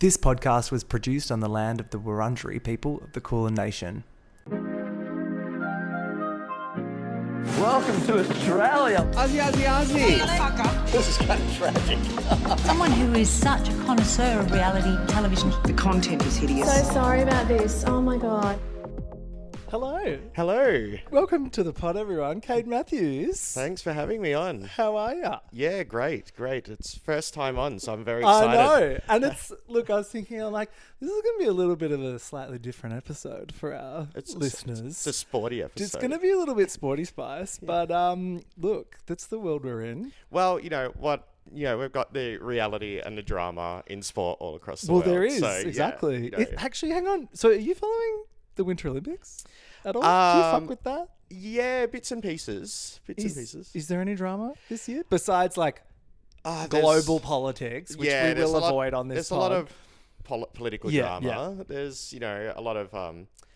This podcast was produced on the land of the Wurundjeri people of the Kulin Nation. Welcome to Australia. Aussie. This is kind of tragic. Someone who is such a connoisseur of reality television. The content is hideous. So sorry about this. Oh my God. Hello. Hello. Welcome to the pod, everyone. Kade Matthews. Thanks for having me on. How are ya? Yeah, great. It's first time on, so I'm very excited. I know. And I was thinking, I'm like, this is going to be a little bit of a slightly different episode for our listeners. It's a sporty episode. It's going to be a little bit sporty spice, but look, that's the world we're in. Well, you know what? We've got the reality and the drama in sport all across the world. Well, there is, so, exactly. Yeah, Actually, hang on. So are you following the Winter Olympics at all? Do you fuck with that? Yeah, bits and pieces. Is there any drama this year? Besides, like, global politics, which we will avoid on this pod. There's a lot of political drama. Yeah. There's, a lot of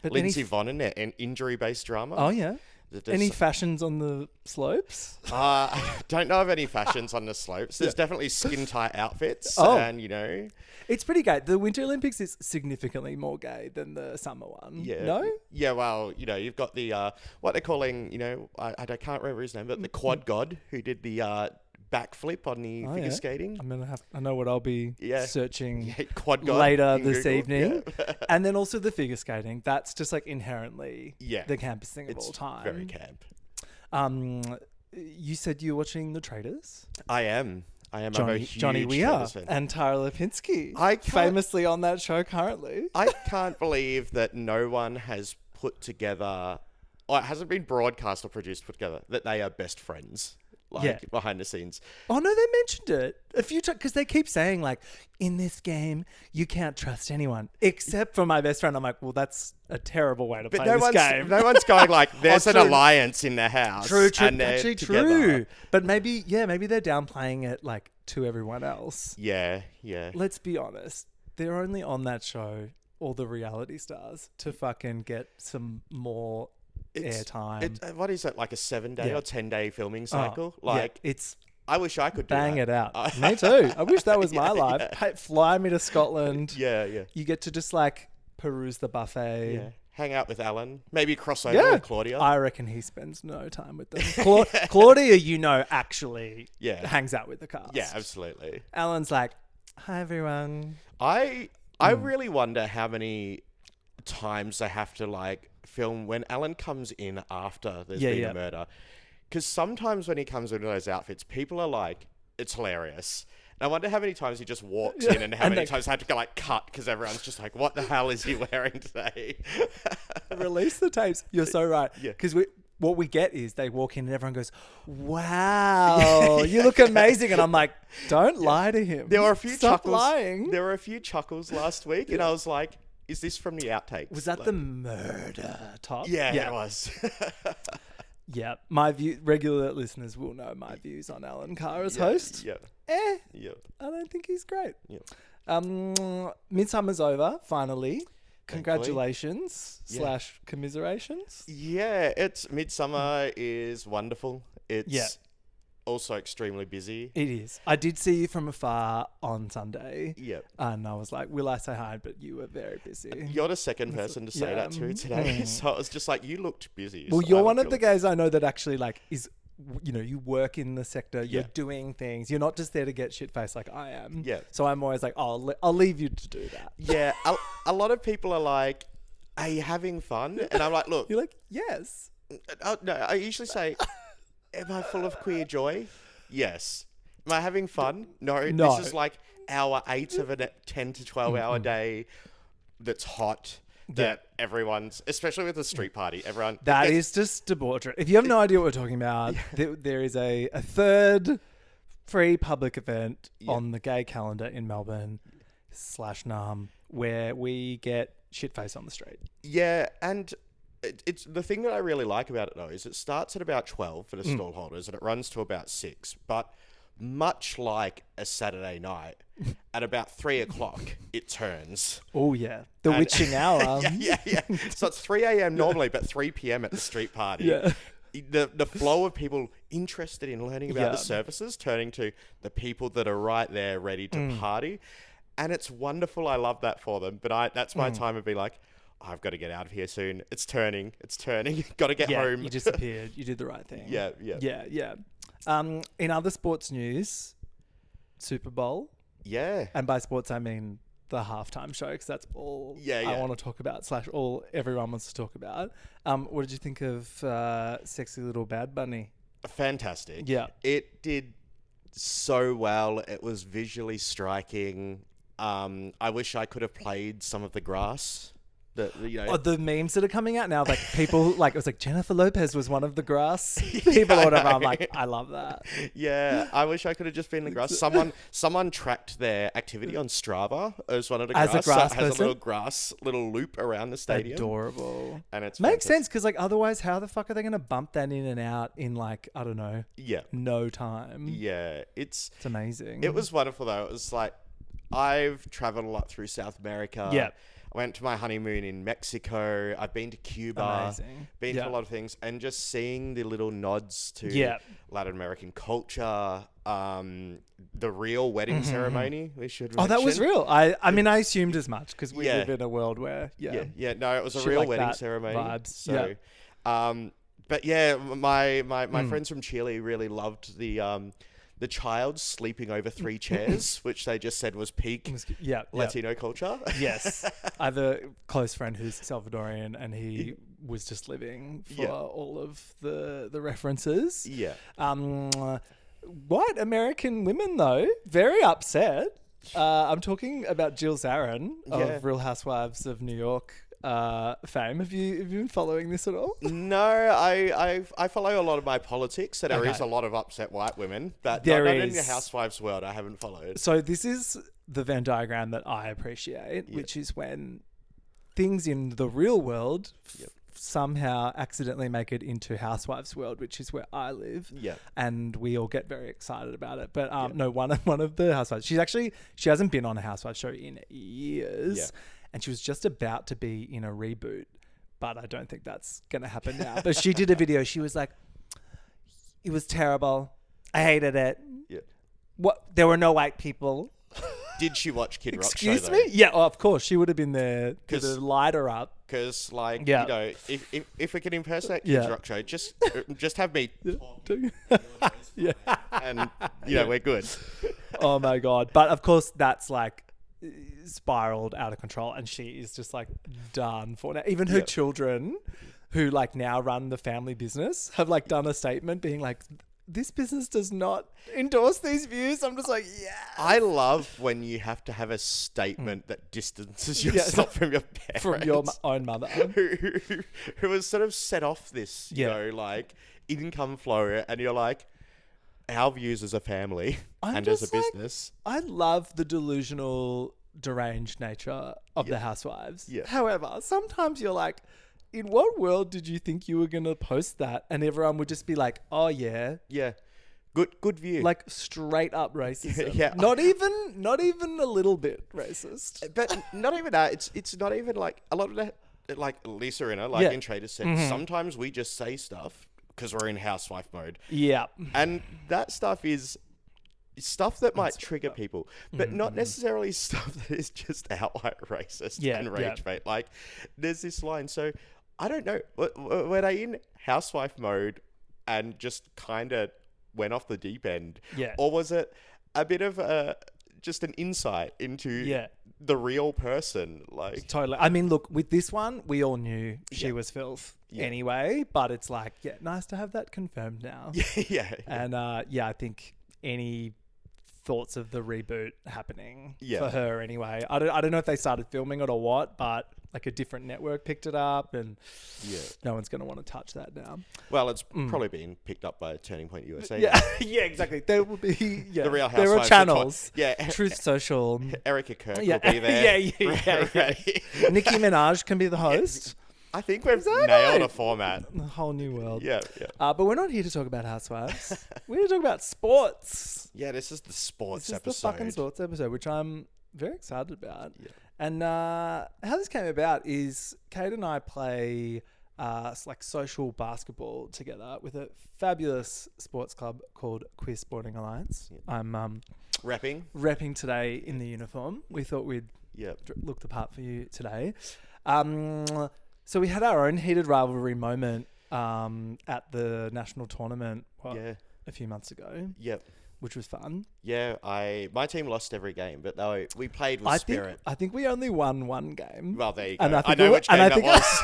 Lindsay Vonn and injury-based drama. Oh, yeah. Any fashions on the slopes? I don't know of any fashions on the slopes. There's definitely skin-tight outfits. Oh. And, It's pretty gay. The Winter Olympics is significantly more gay than the summer one. Yeah. No? Yeah, well, you've got the, what they're calling, I can't remember his name, but the quad god who did the backflip on the figure skating. I know what I'll be searching quad god later this Google. evening. Yeah. And then also the figure skating. That's just like inherently the campest thing of all It's time. very camp. You said you were watching The Traitors. I am. I'm a huge Johnny Weir Traitors fan. and Tara Lipinski, I can't- famously on that show currently. I can't believe that no one has put together, or it hasn't been broadcast or produced put together, that they are best friends. Behind the scenes. Oh no, they mentioned it a few times because they keep saying like, in this game you can't trust anyone except for my best friend. I'm like, well, that's a terrible way to play this game. No one's going like, there's an alliance in the house. True. And they're Actually, together. true. But maybe they're downplaying it like to everyone else. Yeah. Let's be honest. They're only on that show, all the reality stars, to fucking get some more airtime. What is it, like a 7-day or 10-day filming cycle? It's I wish I could do bang that. it out. Me too. I wish that was my life. Hey, fly me to Scotland. Yeah. You get to just like peruse the buffet. Yeah. Hang out with Alan. Maybe cross over with Claudia. I reckon he spends no time with them. Claudia, actually hangs out with the cast. Yeah, absolutely. Alan's like, hi everyone. I really wonder how many times they have to like film when Alan comes in after there's been a murder. Because sometimes when he comes into those outfits, people are like, it's hilarious. And I wonder how many times he just walks in and how many times they have to go like cut because everyone's just like, what the hell is he wearing today? Release the tapes. You're so right. Yeah. Because what we get is they walk in and everyone goes, wow, you look amazing. And I'm like, don't lie to him. There were a few Stop chuckles. lying. There were a few chuckles last week and I was like, is this from the outtakes? Was that the murder top? Yeah, it was. Yeah, my view. Regular listeners will know my views on Alan Carr as host. Yeah. I don't think he's great. Yeah. Midsummer's over, finally. Congratulations / commiserations. Yeah, Midsummer is wonderful. It's also extremely busy. It is. I did see you from afar on Sunday. Yep. And I was like, will I say hi? But you were very busy. You're the second person to say that to me today. So I was just like, you looked busy. Well, so you're one of the guys I know that actually like is, you work in the sector. You're doing things. You're not just there to get shit-faced like I am. Yeah. So I'm always like, I'll leave you to do that. Yeah. A lot of people are like, are you having fun? And I'm like, look. You're like, yes. No, I usually say, am I full of queer joy? Yes. Am I having fun? No. This is like hour 8 of a 10 to 12 hour day that's hot. That everyone's, especially with the street party, everyone... That is just debauchery. If you have no idea what we're talking about, there is a third free public event on the gay calendar in Melbourne /NARM where we get shit-faced on the street. Yeah, and it's the thing that I really like about it, though, is it starts at about 12 for the stall holders and it runs to about 6. But much like a Saturday night, at about 3 o'clock, it turns. Oh, yeah. The witching hour. Yeah. So it's 3 a.m. normally, but 3 p.m. at the street party. Yeah. The flow of people interested in learning about the services turning to the people that are right there ready to party. And it's wonderful. I love that for them. But that's my time of being like, I've got to get out of here soon. It's turning. Got to get home. You disappeared. You did the right thing. Yeah. In other sports news, Super Bowl. Yeah. And by sports, I mean the halftime show, because that's all Yeah. I want to talk about, / all everyone wants to talk about. What did you think of Sexy Little Bad Bunny? Fantastic. Yeah. It did so well. It was visually striking. I wish I could have played some of the grass. The memes that are coming out now, like people, like it was like Jennifer Lopez was one of the grass people or whatever. I'm like, I love that. Yeah, I wish I could have just been the grass. Someone tracked their activity on Strava as one of the As grass. a grass so it has person? a little grass little loop around the stadium. Adorable. And it's makes fantastic. sense, because like otherwise, how the fuck are they going to bump that in and out in like, I don't know, Yeah, no time? yeah, it's Amazing. It was wonderful though. It was like I've traveled a lot through South America. Yeah. I went to my honeymoon in Mexico. I've been to Cuba. Amazing. Been Yeah. to a lot of things, and just seeing the little nods to Yeah. Latin American culture, the real wedding ceremony. We should. Oh, that was mention. real. I mean, I assumed as much, because we Yeah. live in a world where Yeah. No, it was a Shit real like wedding that ceremony. vibes. So, but yeah, my friends from Chile really loved the child sleeping over 3 chairs, which they just said was peak Latino culture. Yes. I have a close friend who's Salvadorian, and he was just living for all of the references. Yeah. White American women, though, very upset. I'm talking about Jill Zarin of Real Housewives of New York fame. Have you been following this at all? No, I follow a lot of my politics, so there is Okay. a lot of upset white women, but There not in is. the Housewives world. I haven't followed. So this is the Venn diagram that I appreciate, which is when things in the real world somehow accidentally make it into Housewives world, which is where I live. Yeah. And we all get very excited about it. But no, one of the Housewives, she hasn't been on a Housewives show in years. Yeah. And she was just about to be in a reboot, but I don't think that's going to happen now. But she did a video. She was like, it was terrible. I hated it. Yeah. What? There were no white people. Did she watch Kid Rock Excuse show, me? Yeah, of course. She would have been there to 'Cause- light her up. Because, like, Yeah. you know, if we can impersonate Kid Rock show, just have me Yeah. and, you know, we're good. Oh my God. But of course, that's like spiraled out of control, and she is just like done for now. Even her children, who like now run the family business, have like done a statement being like, this business does not endorse these views. I'm just like, yeah. I love when you have to have a statement that distances yourself from your parents. From your own mother. who has sort of set off this, you know, like income flow, and you're like, our views as a family and as a business. I love the delusional, deranged nature of the Housewives. Yeah. However, sometimes you're like, in what world did you think you were going to post that? And everyone would just be like, oh yeah. Yeah. Good view. Like straight up racism. Yeah. Not even a little bit racist. But not even that. It's not even like a lot of that, like Lisa in in Traitors said, sometimes we just say stuff because we're in housewife mode. Yeah. And that stuff is stuff that might trigger people, but not necessarily stuff that is just outright racist and rage bait. Like, there's this line. So, I don't know. Were they in housewife mode and just kind of went off the deep end? Yeah. Or was it a bit of just an insight into the real person? Like, Totally. I mean, look, with this one, we all knew she was filth anyway, but it's like, nice to have that confirmed now. yeah. And I think any thoughts of the reboot happening Yeah. for her anyway. I don't know if they started filming it or what, but like a different network picked it up, and no one's going to want to touch that now. Well, it's probably been picked up by Turning Point USA. Yeah, yeah, exactly. There will be The Real there are Housewives. channels. Yeah. Truth Social. Erica Kirk Yeah. will be there. yeah. Ready. Nicki Minaj can be the host. I think we've that nailed it? a format. A whole new world. Yeah. But we're not here to talk about Housewives. We're here to talk about sports. Yeah, this is the sports This is episode. the fucking sports episode, which I'm very excited about. Yeah. And how this came about is Kade and I play like social basketball together with a fabulous sports club called Queer Sporting Alliance. Yeah. I'm repping today in the uniform. We thought we'd look the part for you today. So we had our own heated rivalry moment at the national tournament a few months ago. Yep. Which was fun. Yeah, my team lost every game, but we played with spirit. I think we only won one game. Well, there you go. And I know which game that was.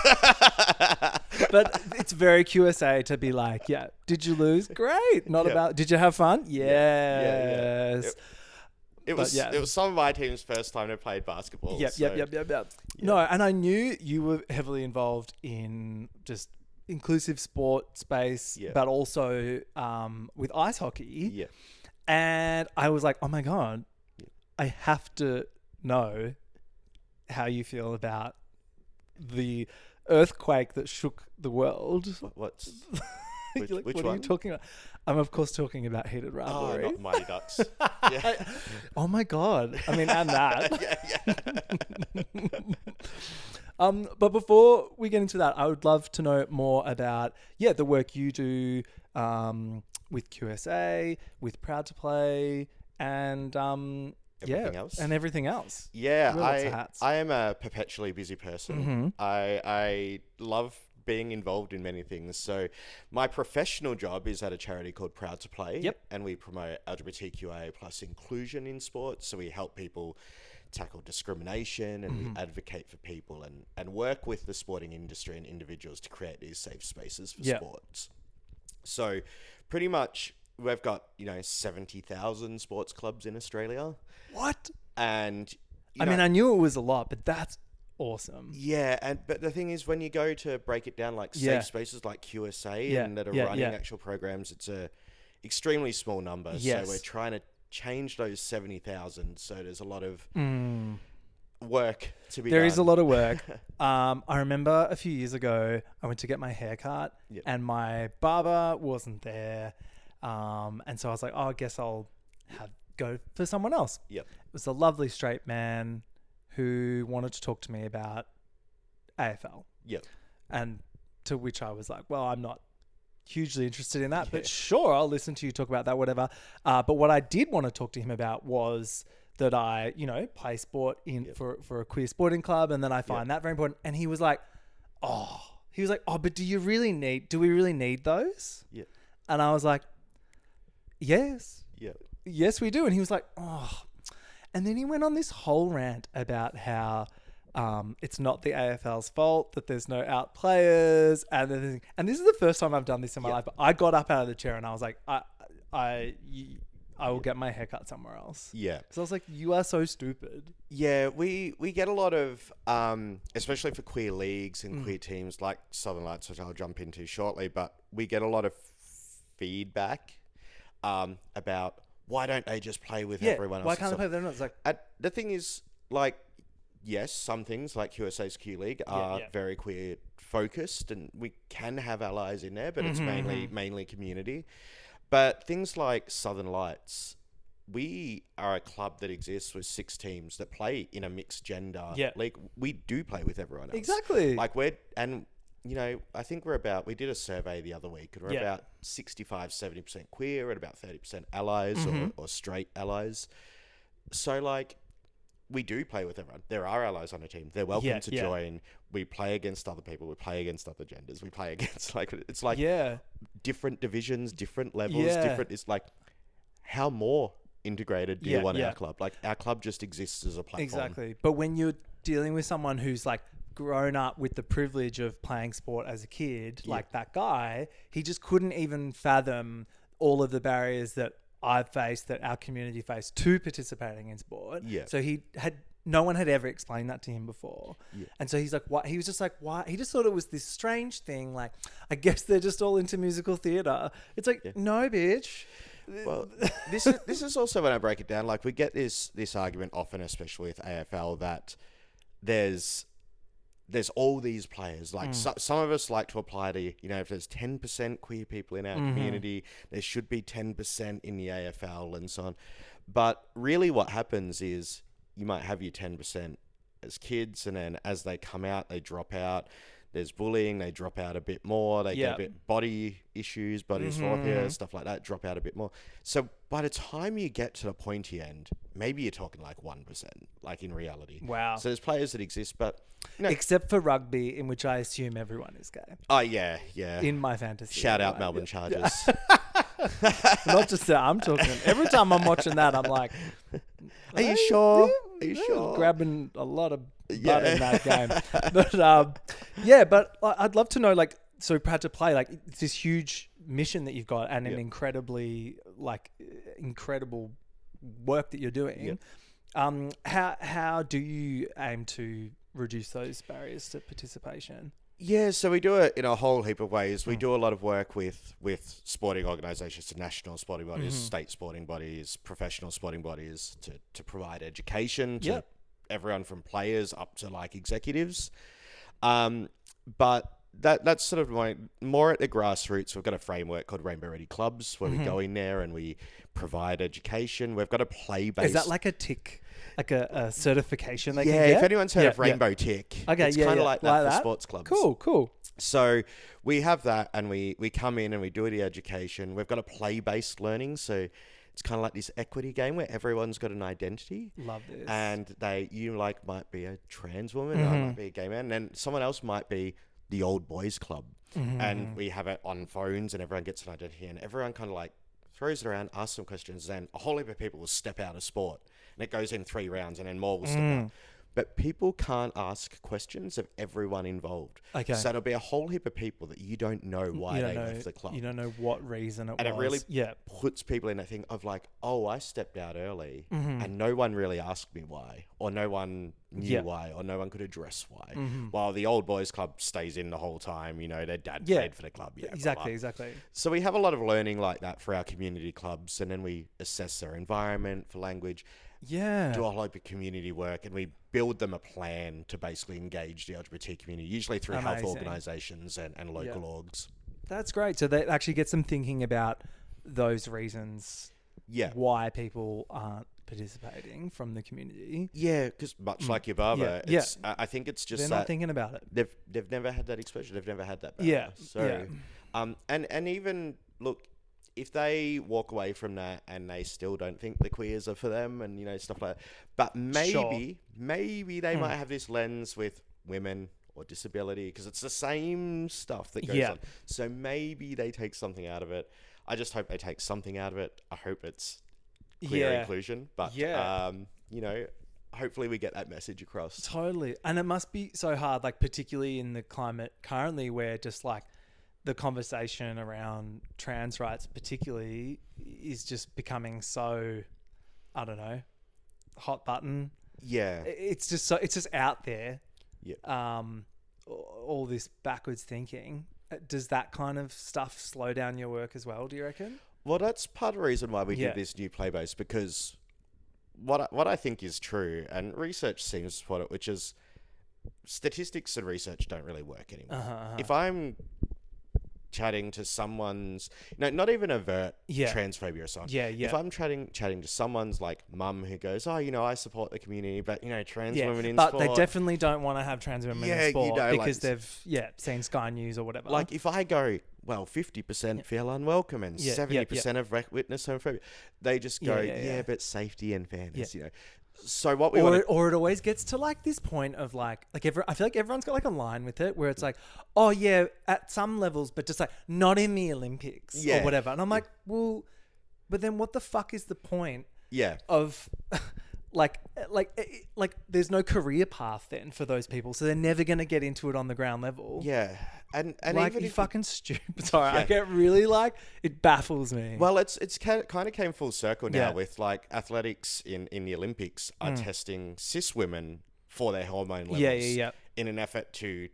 But it's very QSA to be like, yeah, did you lose? Great. Not about, did you have fun? Yes. It was some of my team's first time they played basketball. Yep. No, and I knew you were heavily involved in just inclusive sport space, but also with ice hockey. Yeah. And I was like, oh my God, I have to know how you feel about the earthquake that shook the world. Which what one? are you talking about? I'm of course talking about Heated Rivalry. Oh, not Mighty Ducks. Yeah. Oh my God. I mean, and that. But before we get into that, I would love to know more about, the work you do with QSA, with Proud to Play, and everything else. Yeah, I am a perpetually busy person. Mm-hmm. I love being involved in many things. So my professional job is at a charity called Proud to Play. And we promote LGBTQIA plus inclusion in sports. So we help people tackle discrimination and we advocate for people and work with the sporting industry and individuals to create these safe spaces for sports. So pretty much we've got, 70,000 sports clubs in Australia. What? And I knew it was a lot, but that's awesome. Yeah, but the thing is, when you go to break it down, like safe spaces like QSA and that are running actual programs, it's a extremely small number. Yes. So we're trying to change those 70,000. So there's a lot of work to be done. There is a lot of work. I remember a few years ago, I went to get my hair cut and my barber wasn't there. And so I was like, I guess I'll go for someone else. Yep. It was a lovely straight man who wanted to talk to me about AFL. Yep. And to which I was like, well, I'm not hugely interested in that, but sure, I'll listen to you talk about that, whatever. But what I did want to talk to him about was that I, play sport for a queer sporting club, and then I find that very important. And he was like, but do we really need those? Yeah. And I was like, yes. Yeah. Yes, we do. And he was like, oh. And then he went on this whole rant about how it's not the AFL's fault that there's no out players. And this is the first time I've done this in my life. But I got up out of the chair and I was like, I will get my hair cut somewhere else. Yeah. So I was like, you are so stupid. Yeah, we get a lot of, especially for queer leagues and queer teams like Southern Lights, which I'll jump into shortly, but we get a lot of feedback about why don't they just play with everyone else? Why can't they play with everyone else? Like, the thing is, like, yes, some things like QSA's Q League are very queer focused, and we can have allies in there, but it's mainly community. But things like Southern Lights, we are a club that exists with 6 teams that play in a mixed gender league. We do play with everyone else. Exactly. Like I think we did a survey the other week, and we're about 65-70% queer and about 30% allies or straight allies. So, like, we do play with everyone. There are allies on a team. They're welcome to join. We play against other people. We play against other genders. We play against, different divisions, different levels, different. It's like, how more integrated do you want our club? Like, our club just exists as a platform. Exactly. But when you're dealing with someone who's like grown up with the privilege of playing sport as a kid, like that guy, he just couldn't even fathom all of the barriers that I've faced, that our community faced to participating in sport. Yeah. So no one had ever explained that to him before. Yeah. And so he's like, what? He was just like, why? He just thought it was this strange thing. Like, I guess they're just all into musical theatre. It's like, no, bitch. Well, this is also when I break it down. Like, we get this argument often, especially with AFL, that there's all these players. Like, some of us like to apply to, if there's 10% queer people in our community, there should be 10% in the AFL and so on. But really what happens is you might have your 10% as kids, and then as they come out, they drop out. there's bullying, they drop out a bit more. They get a bit body issues, body dysmorphia, stuff like that, drop out a bit more. So by the time you get to the pointy end, maybe you're talking like 1%, like in reality. Wow. So there's players that exist, but except for rugby, in which I assume everyone is gay. Oh yeah. In my fantasy. Shout out Melbourne Chargers. Not just that. I'm talking. Every time I'm watching that, I'm like, Are you sure? Are you sure? Grabbing a lot of butt in that game. But but I'd love to know, like, so Proud to Play, like, it's this huge mission that you've got and an incredibly, like, incredible work that you're doing. How do you aim to reduce those barriers to participation? Yeah, so we do it in a whole heap of ways. We do a lot of work with sporting organisations, national sporting bodies, state sporting bodies, professional sporting bodies to provide education to everyone from players up to like executives. But that's sort of more at the grassroots. We've got a framework called Rainbow Ready Clubs where we go in there and we provide education. We've got a play-based... Is that like a tick? Like a certification they can get? Yeah, if anyone's heard of Rainbow Tick, it's kind of like that for sports clubs. Cool. So we have that and we come in and we do the education. We've got a play-based learning, so it's kind of like this equity game where everyone's got an identity. Love this. And you might be a trans woman, I might be a gay man, and then someone else might be the old boys club. And we have it on phones and everyone gets an identity and everyone kind of like throws it around, asks some questions, and a whole heap of people will step out of sport. And it goes in 3 rounds and then more will step out. But people can't ask questions of everyone involved. Okay. So there'll be a whole heap of people that you don't know why they left the club. You don't know what reason it was. And it really puts people in a thing of like, oh, I stepped out early and no one really asked me why, or no one knew why, or no one could address why. While the old boys club stays in the whole time, you know, their dad played for the club. Yeah, exactly. So we have a lot of learning like that for our community clubs, and then we assess their environment for language. Yeah. Do a whole heap of community work, and we build them a plan to basically engage the LGBT community, usually through health organisations and local orgs. That's great. So that actually gets them thinking about those reasons why people aren't participating from the community. Yeah, because much like your barber, I think it's just they're not thinking about it. They've never had that exposure. They've never had that barrier. Yeah. So, and even, look, if they walk away from that and they still don't think the queers are for them and, you know, stuff like that, but maybe they might have this lens with women or disability because it's the same stuff that goes on. So maybe they take something out of it. I just hope they take something out of it. I hope it's queer inclusion, but, you know, hopefully we get that message across. Totally. And it must be so hard, like particularly in the climate currently where just like, the conversation around trans rights particularly is just becoming so, I don't know, hot button. Yeah. It's just out there. Yeah. All this backwards thinking. Does that kind of stuff slow down your work as well, do you reckon? Well, that's part of the reason why we did this new play base, because what I think is true, and research seems to support it, which is statistics and research don't really work anymore. If I'm chatting to someone's, not even overt transphobia or something. If I'm chatting to someone's like mum who goes, oh, I support the community, but trans women in sport. But they definitely don't want to have trans women in sport because they've seen Sky News or whatever. Like if I go, well, 50% feel unwelcome and 70% have witnessed homophobia, they just go, but safety and fairness, So what we or it always gets to like this point of I feel like everyone's got like a line with it where it's like, oh yeah, at some levels, but just like not in the Olympics or whatever. And I'm like, well, but then what the fuck is the point? Of like there's no career path then for those people, so they're never gonna get into it on the ground level. Yeah. And like, even fucking stupid. Sorry, I get really it baffles me. Well, it's kind of came full circle now with like athletics in the Olympics are testing cis women for their hormone levels in an effort to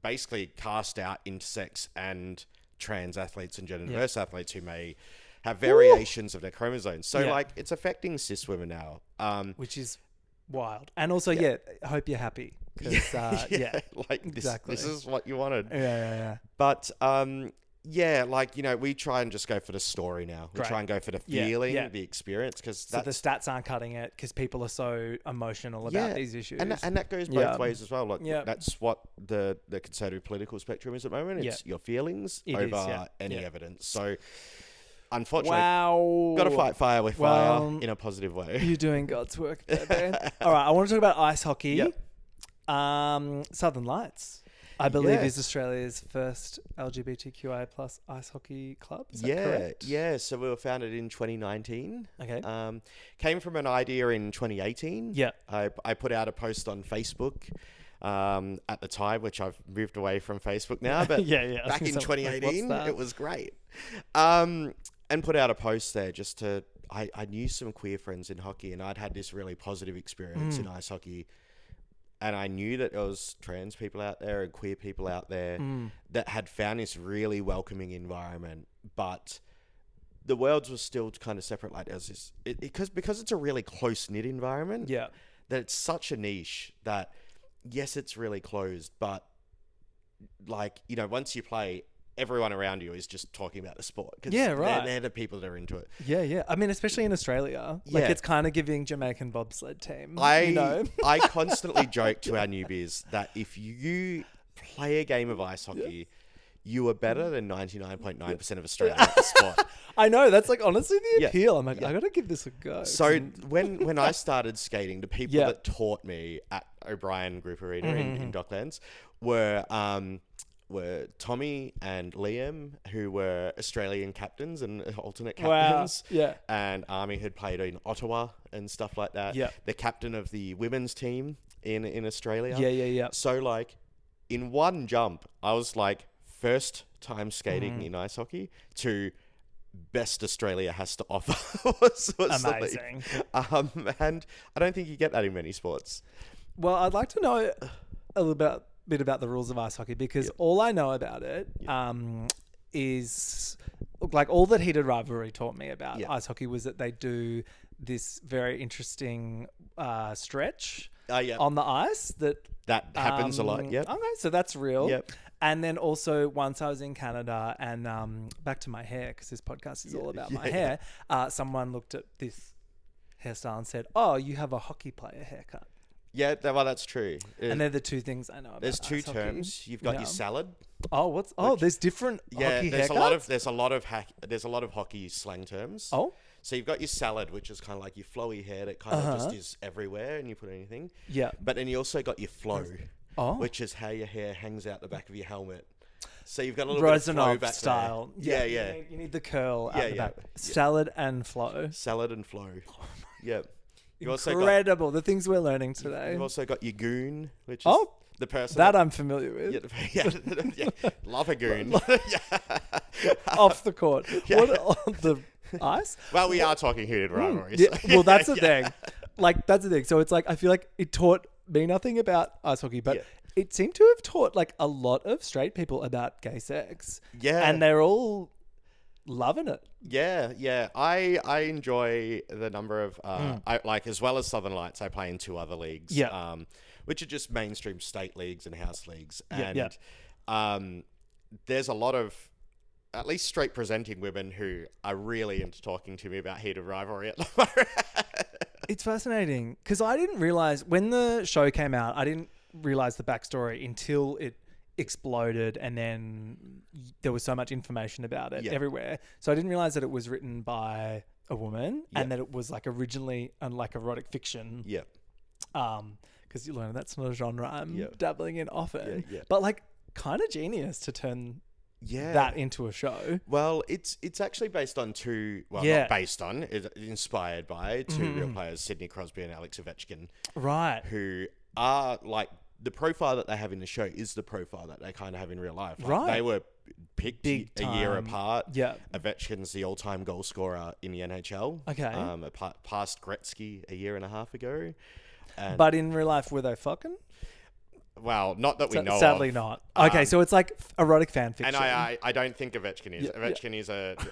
basically cast out intersex and trans athletes and gender diverse athletes who may have variations of their chromosomes. So it's affecting cis women now, which is wild. And also, I hope you're happy. Because, like this, exactly. This is what you wanted. Yeah. But Yeah, like, we try and just go for the story now. We Great. try and go for the Yeah, feeling, yeah. the experience, because So the stats aren't cutting it because people are so emotional about these issues. And that goes both ways as well. Like, that's what the conservative political spectrum is at the moment. It's your feelings over any evidence. So, unfortunately, got to fight fire with fire in a positive way. You're doing God's work there, Ben. All right, I want to talk about ice hockey. Yep. Southern Lights, I believe, is Australia's first LGBTQIA plus ice hockey club. Is that correct? Yeah. So we were founded in 2019. Okay. Came from an idea in 2018. Yeah. I put out a post on Facebook at the time, which I've moved away from Facebook now, but back in 2018, it was great. And put out a post there just to, I knew some queer friends in hockey, and I'd had this really positive experience in ice hockey. And I knew that there was trans people out there and queer people out there that had found this really welcoming environment, but the worlds were still kind of separate. Like, there's this, because it's a really close-knit environment. Yeah. That it's such a niche that, yes, it's really closed, but like, once you play, everyone around you is just talking about the sport. They're the people that are into it. Yeah. I mean, especially in Australia, like it's kind of giving Jamaican bobsled team. I constantly joke to our newbies that if you play a game of ice hockey, you are better than 99.9% of Australia at the sport. I know, that's like honestly the appeal. I'm like, I gotta give this a go. So when I started skating, the people that taught me at O'Brien Group Arena in Docklands were Tommy and Liam, who were Australian captains and alternate captains. Wow. Yeah. And Army had played in Ottawa and stuff like that. Yeah. The captain of the women's team in Australia. Yeah. So like, in one jump, I was like, first time skating in ice hockey to best Australia has to offer. was amazing. And I don't think you get that in many sports. Well, I'd like to know a little bit about the rules of ice hockey, because all I know about it is like all that Heated Rivalry taught me about ice hockey was that they do this very interesting stretch on the ice that happens a lot. Okay, so that's real. And then also once I was in Canada and back to my hair, because this podcast is all about my hair, someone looked at this hairstyle and said, "Oh, you have a hockey player haircut." Yeah, well, that's true. And they're the two things I know about. There's two terms. You've got your salad. There's different hockey haircuts? There's a lot of hockey slang terms. Oh. So you've got your salad, which is kind of like your flowy hair that kind of just is everywhere and you put anything. Yeah. But then you also got your flow, which is how your hair hangs out the back of your helmet. So you've got a little bit of flow back style. There. Yeah. You need the curl out the back. Salad and flow. Salad and flow. Yeah. Incredible, the things we're learning today. You've also got your goon, which is the person that I'm familiar with. Love a goon. Off the court. What on the ice? Well, we are talking Heated Rivalry. Well, that's the thing. Like, that's the thing. So it's like, I feel like it taught me nothing about ice hockey, but it seemed to have taught like a lot of straight people about gay sex. Yeah. And they're all loving it. Yeah. I enjoy the number of I like, as well as Southern Lights, I play in two other leagues. Yeah. Which are just mainstream state leagues and house leagues. And there's a lot of at least straight presenting women who are really into talking to me about Heated Rivalry at the moment. It's fascinating because I didn't realize when the show came out, I didn't realize the backstory until it exploded, and then there was so much information about it everywhere. So I didn't realize that it was written by a woman and that it was like originally like erotic fiction. Yeah. Because you learn that's not a genre I'm dabbling in often. But like kind of genius to turn that into a show. Well, it's actually based on not based on, it's inspired by two real players, Sidney Crosby and Alex Ovechkin. Right. Who are like, the profile that they have in the show is the profile that they kind of have in real life. Like, right. They were picked a year apart. Yeah. Ovechkin's the all-time goal scorer in the NHL. Okay. Past Gretzky a year and a half ago. But in real life, were they fucking? Well, not that we know sadly of. not. Okay, so it's like erotic fan fiction. And I don't think Ovechkin is. Ovechkin is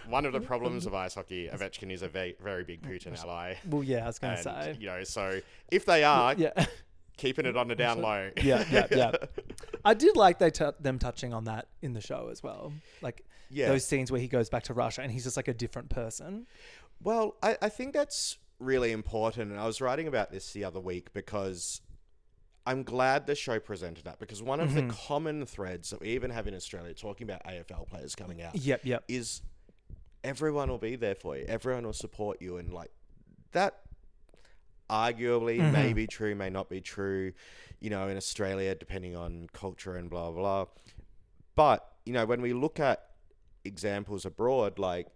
one of the problems of ice hockey. Ovechkin is a very, very big Putin ally. Well, yeah, I was going to say. So if they are... keeping it on the down low. Yeah. I did like them touching on that in the show as well. Like those scenes where he goes back to Russia and he's just like a different person. Well, I think that's really important. And I was writing about this the other week because I'm glad the show presented that, because one of the common threads that we even have in Australia talking about AFL players coming out is everyone will be there for you. Everyone will support you. And like that arguably may be true, may not be true, you know, in Australia, depending on culture and blah, blah, blah. But, you know, when we look at examples abroad, like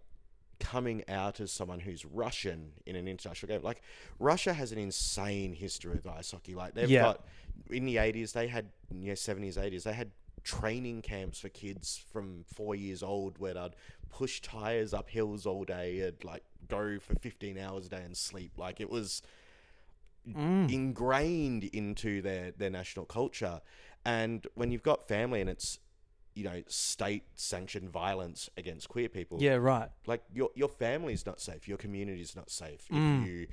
coming out as someone who's Russian in an international game, like Russia has an insane history with ice hockey. Like they've got, in the 80s, they had, 70s, 80s, they had training camps for kids from 4 years old where they'd push tires up hills all day and like go for 15 hours a day and sleep. Like it was ingrained into their national culture. And when you've got family and it's, you know, state sanctioned violence against queer people. Yeah, right. Like your family's not safe. Your community's not safe if you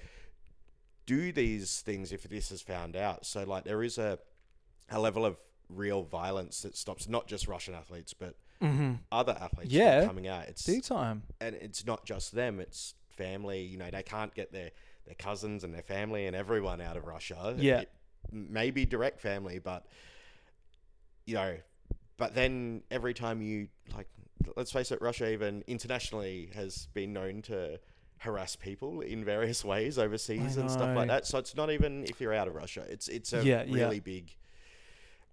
do these things, if this is found out. So like there is a level of real violence that stops not just Russian athletes, but other athletes from coming out. It's big time. And it's not just them, it's family. You know, they can't get their cousins and their family and everyone out of Russia. Yeah. It may be direct family, but, you know, but then every time you, like, let's face it, Russia even internationally has been known to harass people in various ways overseas and stuff like that. So it's not even if you're out of Russia. It's a really big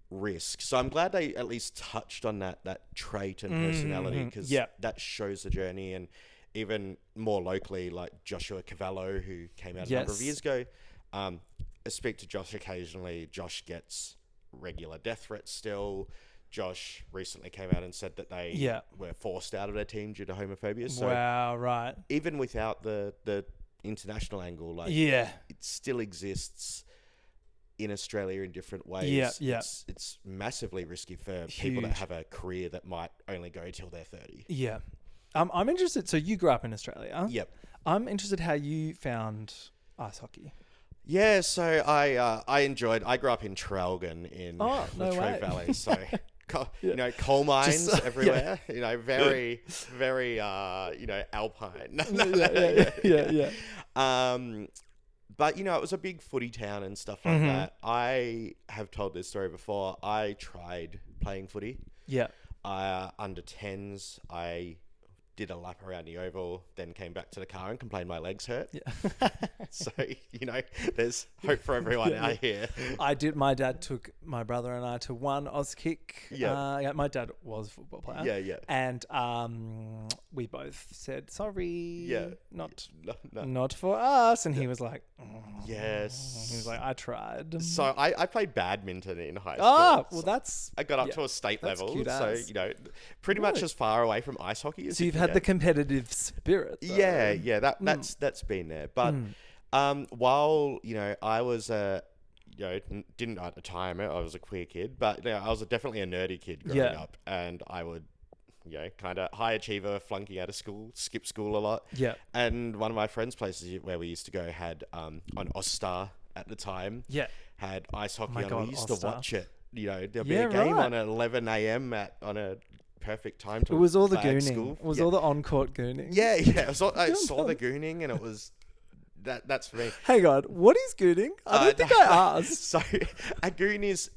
risk. So I'm glad they at least touched on that trait and personality, because that shows the journey. And even more locally, like Joshua Cavallo, who came out a number of years ago. I speak to Josh occasionally. Josh gets regular death threats still. Josh recently came out and said that they were forced out of their team due to homophobia. So wow, right. Even without the international angle, like it still exists in Australia in different ways. It's massively risky for people that have a career that might only go till they're 30. Yeah. I'm interested. So you grew up in Australia. Yep. I'm interested how you found ice hockey. Yeah, so I grew up in Traralgon in the Thrivaly, so you know, coal mines everywhere. You know, very you know, alpine. But you know, it was a big footy town and stuff like that. I have told this story before. I tried playing footy. Yeah. Under 10s, I did a lap around the oval, then came back to the car and complained my legs hurt. Yeah. So, you know, there's hope for everyone out here. My dad took my brother and I to one Auskick. Yeah. My dad was a football player. Yeah, yeah. And we both said, sorry, not for us. And he was like, yes. He was like, I tried. So I played badminton in high school. Well, that's... I got up to a state level. So, you know, pretty much as far away from ice hockey as so you've had the competitive spirit, though. Yeah, that's been there. But while, you know, I was you know, didn't at the time, I was a queer kid, but you know, I was definitely a nerdy kid growing up, and I would, you know, kind of high achiever, flunking out of school, skip school a lot. Yeah. And one of my friends' places where we used to go had on Ostar at the time. Yeah. Had ice hockey on. We used to watch it. You know, there'd be a game on at 11 a.m. on a perfect time to... It was all the gooning. School. It was all the on-court gooning. Yeah. I saw the gooning, and it was... That's for me. Hang on, what is gooning? I don't think I asked. So a goon is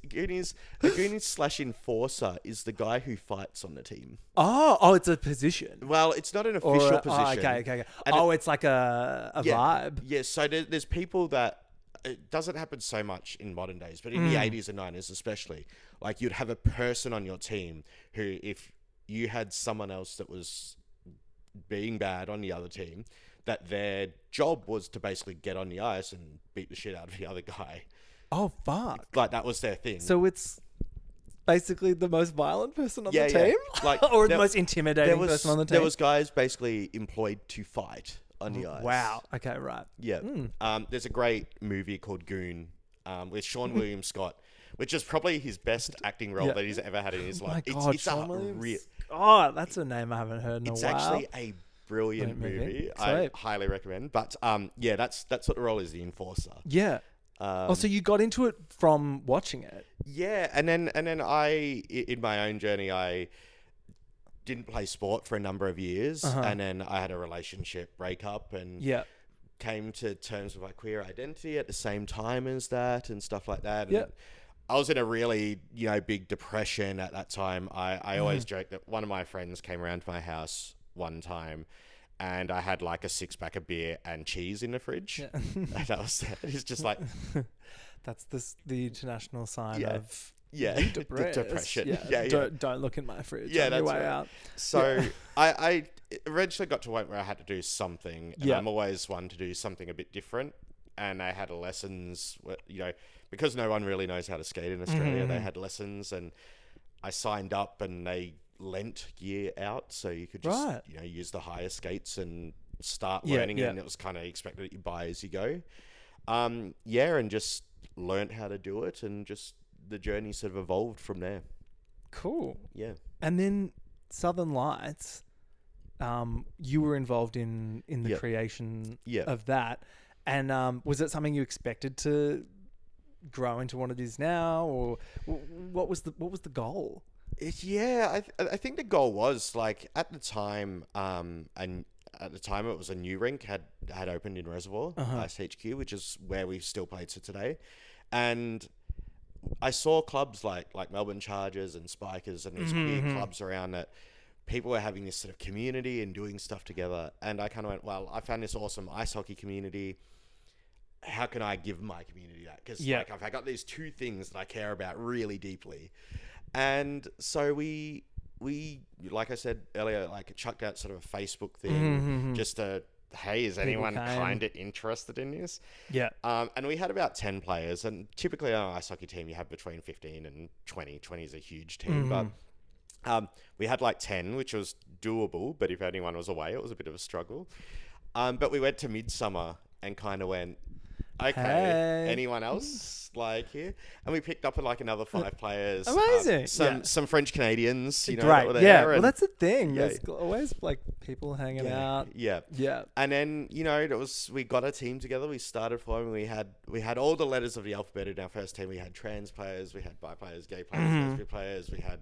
slash enforcer is the guy who fights on the team. Oh, it's a position. Well, it's not an official position. Okay. And it's like a vibe. Yeah, so there's people that... It doesn't happen so much in modern days, but in the 80s and 90s especially, like you'd have a person on your team who, if you had someone else that was being bad on the other team, that their job was to basically get on the ice and beat the shit out of the other guy. Oh, fuck. Like that was their thing. So it's basically the most violent person on the team? Like, or the most intimidating person on the team? There was guys basically employed to fight on the ice. Wow. Okay, right. Yeah. There's a great movie called Goon with Sean William Scott, which is probably his best acting role that he's ever had in his life. My God, Sean Williams. That's a name I haven't heard in a while. It's actually a brilliant movie. I highly recommend. But that's what the role is, the enforcer. Yeah. So you got into it from watching it? Yeah, and then in my own journey, I didn't play sport for a number of years, and then I had a relationship breakup, and came to terms with my queer identity at the same time as that, and stuff like that. And I was in a really, big depression at that time. I always joke that one of my friends came around to my house one time, and I had like a 6-pack of beer and cheese in the fridge. And that was it. It's just like... That's the international sign of depression. Don't look in my fridge on your that's way right. out. So I eventually got to a point where I had to do something. And I'm always one to do something a bit different. And I had lessons, because no one really knows how to skate in Australia. They had lessons, and I signed up, and they lent gear out, so you could just use the higher skates and start learning. And it was kind of expected that you buy as you go. And just learned how to do it, and just the journey sort of evolved from there. Cool. Yeah. And then Southern Lights, you were involved in the creation of that. And was it something you expected to grow into what it is now, or what was the goal? I think the goal was, like, at the time, and at the time it was a new rink had opened in Reservoir, Ice HQ, which is where we've still played to today. And I saw clubs like Melbourne Chargers and Spikers and these big clubs around that people were having this sort of community and doing stuff together. And I kind of went, well, I found this awesome ice hockey community. How can I give my community that? Because I've got these two things that I care about really deeply. And so we, like I said earlier, like chucked out sort of a Facebook thing just to, hey, is anyone kind of interested in this? Yeah. And we had about 10 players, and typically on an ice hockey team, you have between 15 and 20. 20 is a huge team, but we had like 10, which was doable, but if anyone was away, it was a bit of a struggle. But we went to Midsummer and kind of went, okay, anyone else like here? And we picked up like another 5 players. Amazing. Some French Canadians, that were there. Yeah, well, that's the thing. There's always like people hanging out. Yeah. And then we got a team together. We started forming. We had all the letters of the alphabet in our first team. We had trans players, we had bi players, gay players, lesbian players. We had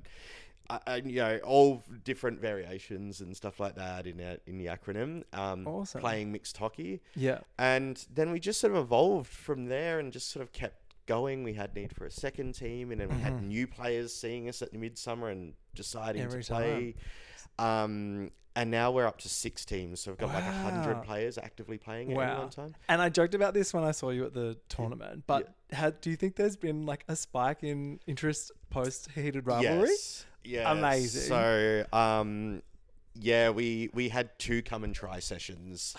all different variations and stuff like that in the acronym. Awesome. Playing mixed hockey. Yeah. And then we just sort of evolved from there and just sort of kept going. We had need for a second team, and then we had new players seeing us at the Midsummer and deciding to play. And now we're up to 6 teams, so we've got like 100 players actively playing at any one time. And I joked about this when I saw you at the tournament, but do you think there's been like a spike in interest post Heated Rivalry? Yes. Yeah. Amazing. So, we had 2 come and try sessions.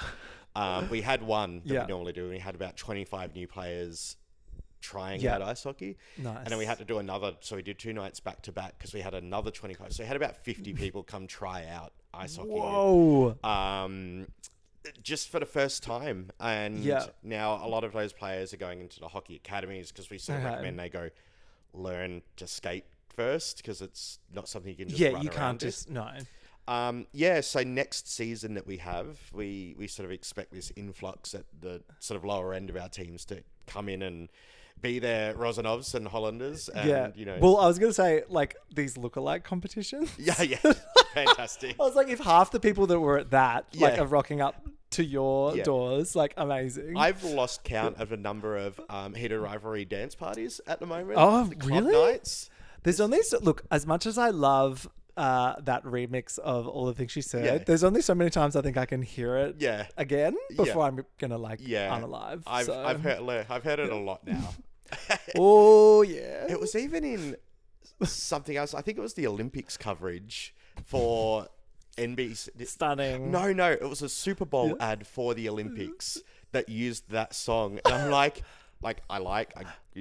We had one that we normally do, and we had about 25 new players trying out ice hockey. Nice. And then we had to do another, so we did 2 nights back to back because we had another 25. So we had about 50 people come try out ice hockey. Whoa. Just for the first time. And now a lot of those players are going into the hockey academies because we sort of recommend they go learn to skate first, because it's not something you can just run you around can't to. just So next season that we have, we sort of expect this influx at the sort of lower end of our teams to come in and be their Rosanovs and Hollanders. And, Well, I was going to say, like, these lookalike competitions. Yeah. Fantastic. I was like, if half the people that were at that, are rocking up to your doors, like, amazing. I've lost count of a number of Heated Rivalry dance parties at the moment. Oh, club really? Nights. There's only look, as much as I love that remix of All the Things She Said, there's only so many times I think I can hear it again before I'm gonna unalive. I've heard it a lot now. Oh yeah. It was even in something else. I think it was the Olympics coverage for NBC. Stunning. No, it was a Super Bowl ad for the Olympics that used that song, and I'm like. I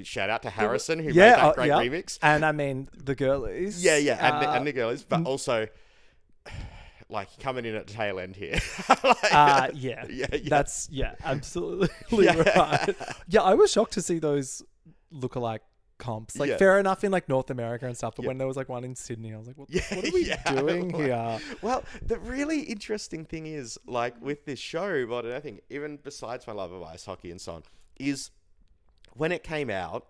shout out to Harrison who made that great remix. And I mean, the girlies. And the girlies, but also, like, coming in at the tail end here. That's, absolutely right. Yeah, I was shocked to see those lookalike comps. Like, fair enough in, like, North America and stuff, but when there was, like, one in Sydney, I was like, what are we doing here? Well, the really interesting thing is, like, with this show, but I think, even besides my love of ice hockey and so on, is... when it came out,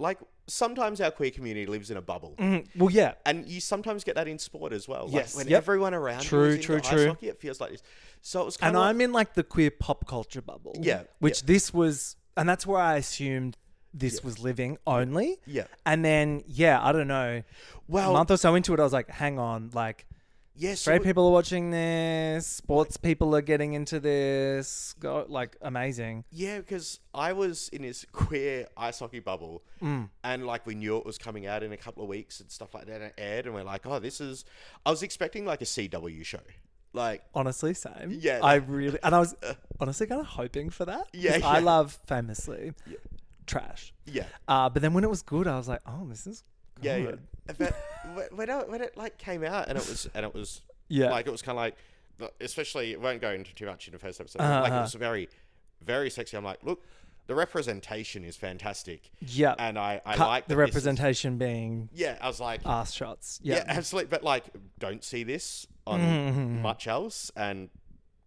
like sometimes our queer community lives in a bubble. Well, yeah. And you sometimes get that in sport as well. Yes. Like when Yep. everyone around True, you is true, into true. ice hockey, it feels like this. So it was kind And of I'm in like the queer pop culture bubble. Yeah, Which this was, and that's where I assumed this was living only. Yeah. And then, I don't know. Well- a month or so into it, I was like, hang on, like, straight people are watching this, sports people are getting into this. Like, amazing. Yeah, because I was in this queer ice hockey bubble, and like we knew it was coming out in a couple of weeks and stuff like that, and it aired, and we're like, oh, this is. I was expecting like a CW show, like Honestly, same. Yeah. I was honestly kind of hoping for that. Yeah, 'cause I yeah. love famously trash. yeah, But then when it was good, I was like, oh, this is yeah, good. But when it like came out and it was Yeah. like it was kind of like, especially it won't go into too much in the first episode. But like it was very, very sexy. I'm like, look, the representation is fantastic. Yeah. and I like the that this is- representation being Yeah, I was like, ass shots. yeah, absolutely. But like, don't see this on much else, and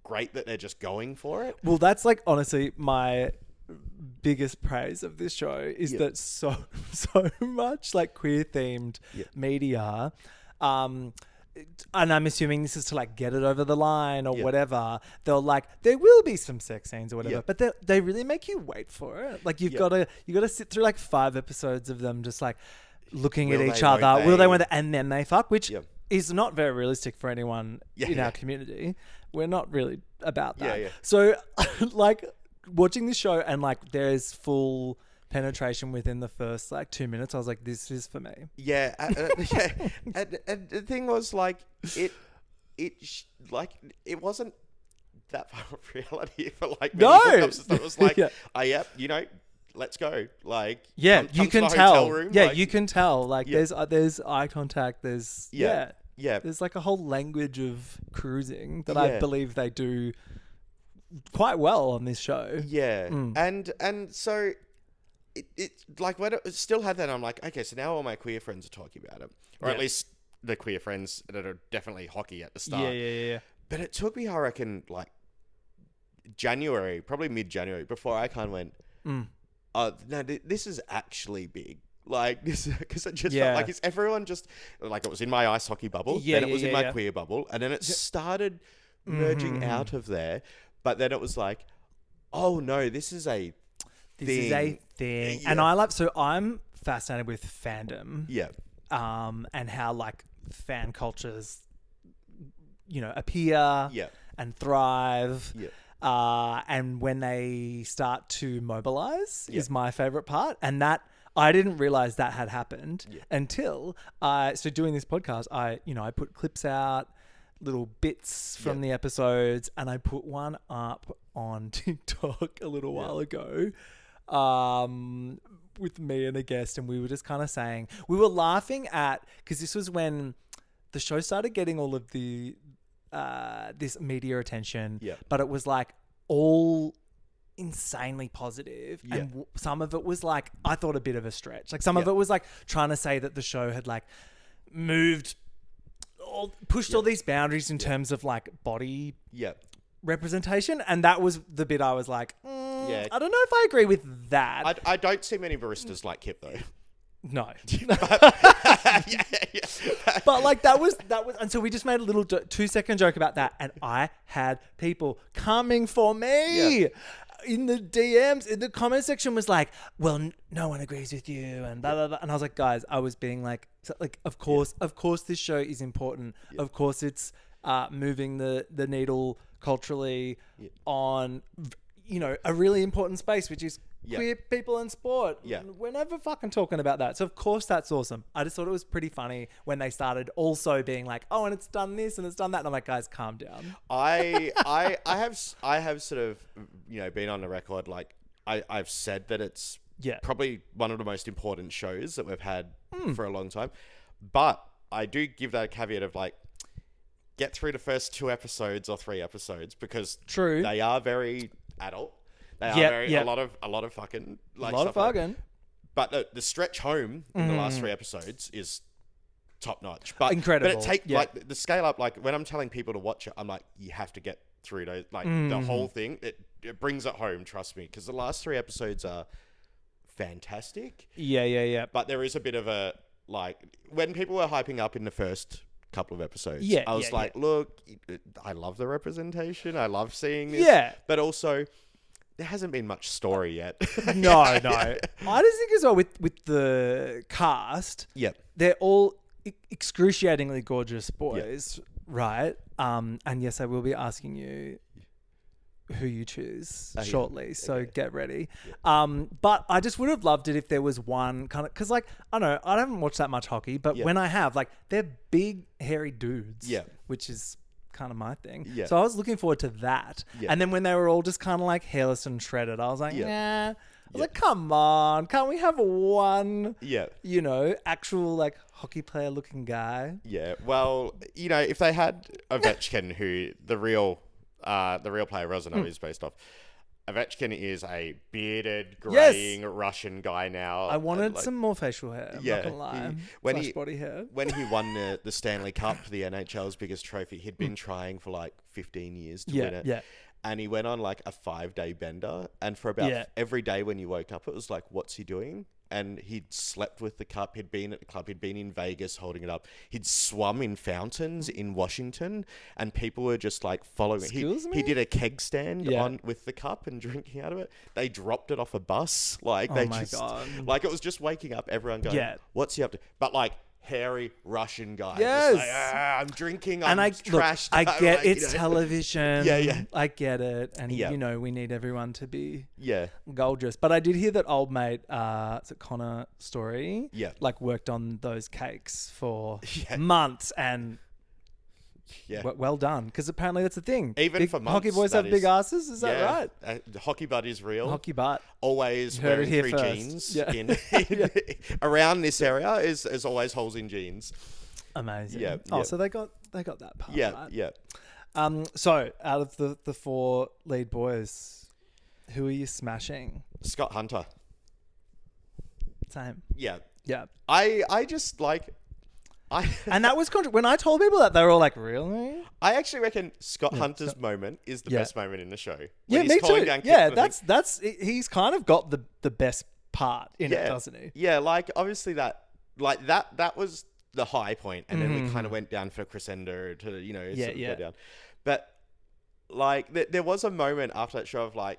great that they're just going for it. Well, that's like honestly my biggest praise of this show is that so much like queer themed media, and I'm assuming this is to like get it over the line or whatever. They'll like there will be some sex scenes or whatever, but they really make you wait for it. Like you gotta sit through like 5 episodes of them just like looking Will at they, each won't other. they? Will they? Won't they? And then they fuck, which Yep. is not very realistic for anyone in Yeah. our community. We're not really about that. Yeah. So like watching this show and like there's full penetration within the first like 2 minutes, I was like, this is for me. Yeah, yeah. And the thing was like it wasn't that far of reality for like many No! hookups and stuff. It was like, Yeah. let's go. Like, Yeah, come you to can the hotel tell. room, Yeah, like- you can tell. Like Yeah. there's eye contact. There's Yeah. Yeah. There's like a whole language of cruising that Yeah. I believe they do quite well on this show. Yeah, and so it like when it still had that, I'm like, okay, so now all my queer friends are talking about it, or at least the queer friends that are definitely hockey at the start. Yeah. But it took me, I reckon, like January, probably mid-January, before I kind of went, oh, no, this is actually big. Like this, because it just felt like it's everyone just like it was in my ice hockey bubble, then it was in my queer bubble, and then it started merging out of there. But then it was like, oh no, this is a thing. Yeah. And I'm fascinated with fandom. Yeah. And how like fan cultures, appear and thrive. Yeah. And when they start to mobilize is my favorite part. And that I didn't realize that had happened until so doing this podcast, I put clips out, little bits from the episodes, and I put one up on TikTok a little while ago with me and a guest, and we were just kind of saying, we were laughing at, because this was when the show started getting all of the this media attention, but it was like all insanely positive, and some of it was like, I thought a bit of a stretch, like some of it was like trying to say that the show had like pushed all these boundaries in terms of like body representation, and that was the bit I was like, I don't know if I agree with that. I don't see many baristas like Kip though. No. Yeah. But like that was, and so we just made a little 2-second joke about that, and I had people coming for me in the DMs, in the comment section was like, well, no one agrees with you, and blah, blah, blah. And I was like, guys, I was being like, of course this show is important. Of course it's moving the needle culturally on, a really important space, which is queer people in sport. We're never fucking talking about that. So of course that's awesome. I just thought it was pretty funny when they started also being like, oh, and it's done this and it's done that. And I'm like, guys, calm down. I have sort of, been on the record, like I've said that it's probably one of the most important shows that we've had for a long time. But I do give that a caveat of like, get through the first 2 episodes or 3 episodes, because they are very adult. They are a lot of fucking, like, a lot of fucking. Like, but the stretch home in the last 3 episodes is top notch. But incredible. But it like the scale up. Like when I'm telling people to watch it, I'm like, you have to get through those. Like the whole thing. It brings it home. Trust me, because the last 3 episodes are fantastic. Yeah. But there is a bit of a, like, when people were hyping up in the first couple of episodes, I was like, look, I love the representation. I love seeing this. Yeah. But also, there hasn't been much story yet. No. I just think as well with the cast, they're all excruciatingly gorgeous boys, right? And yes, I will be asking you who you choose shortly, so get ready. But I just would have loved it if there was one kind of, because like, I don't know, I haven't watched that much hockey, but when I have, like, they're big hairy dudes, which is kind of my thing. So I was looking forward to that. And then when they were all just kind of like hairless and shredded, I was like, nah. I was like, come on, can't we have one, you know, actual like hockey player looking guy? Yeah. Well, you know, if they had Ovechkin, who the real player Rozanov is based off. Ovechkin is a bearded, graying Russian guy now. I wanted some more facial hair. I'm not gonna lie. Body hair. When he won the Stanley Cup, the NHL's biggest trophy, he'd been trying for like 15 years to win it. Yeah. And he went on like a 5-day bender, and for about every day when you woke up, it was like, what's he doing? And he'd slept with the cup. He'd been at the club. He'd been in Vegas holding it up. He'd swum in fountains in Washington, and people were just like following. He did a keg stand on with the cup and drinking out of it. They dropped it off a bus. Like God. Like it was just waking up everyone going, what's he up to? But like hairy Russian guy. Yes. Like, I'm drinking. And I'm trashed. I get like, it's television. Yeah. I get it. And, you know, we need everyone to be gorgeous. But I did hear that old mate, is it Connor Story? Yeah. Like worked on those cakes for months and... well done, because apparently that's the thing. Even big, for months, hockey boys have big asses. Is that right? The hockey butt is real. Hockey butt. Always wearing 3 jeans. In around this area is always holes in jeans. Amazing. Yeah. So they got that part. Right? Yeah. So out of the 4 lead boys, who are you smashing? Scott Hunter. Same. Yeah. Yeah. I just like. And that was when I told people that, they were all like, "Really?" I actually reckon Scott Hunter's moment is the best moment in the show. Yeah, me too. Yeah, that's he's kind of got the best part in it, doesn't he? Yeah, like obviously that was the high point, and then we kind of went down for crescendo to go down. But like there was a moment after that show of like,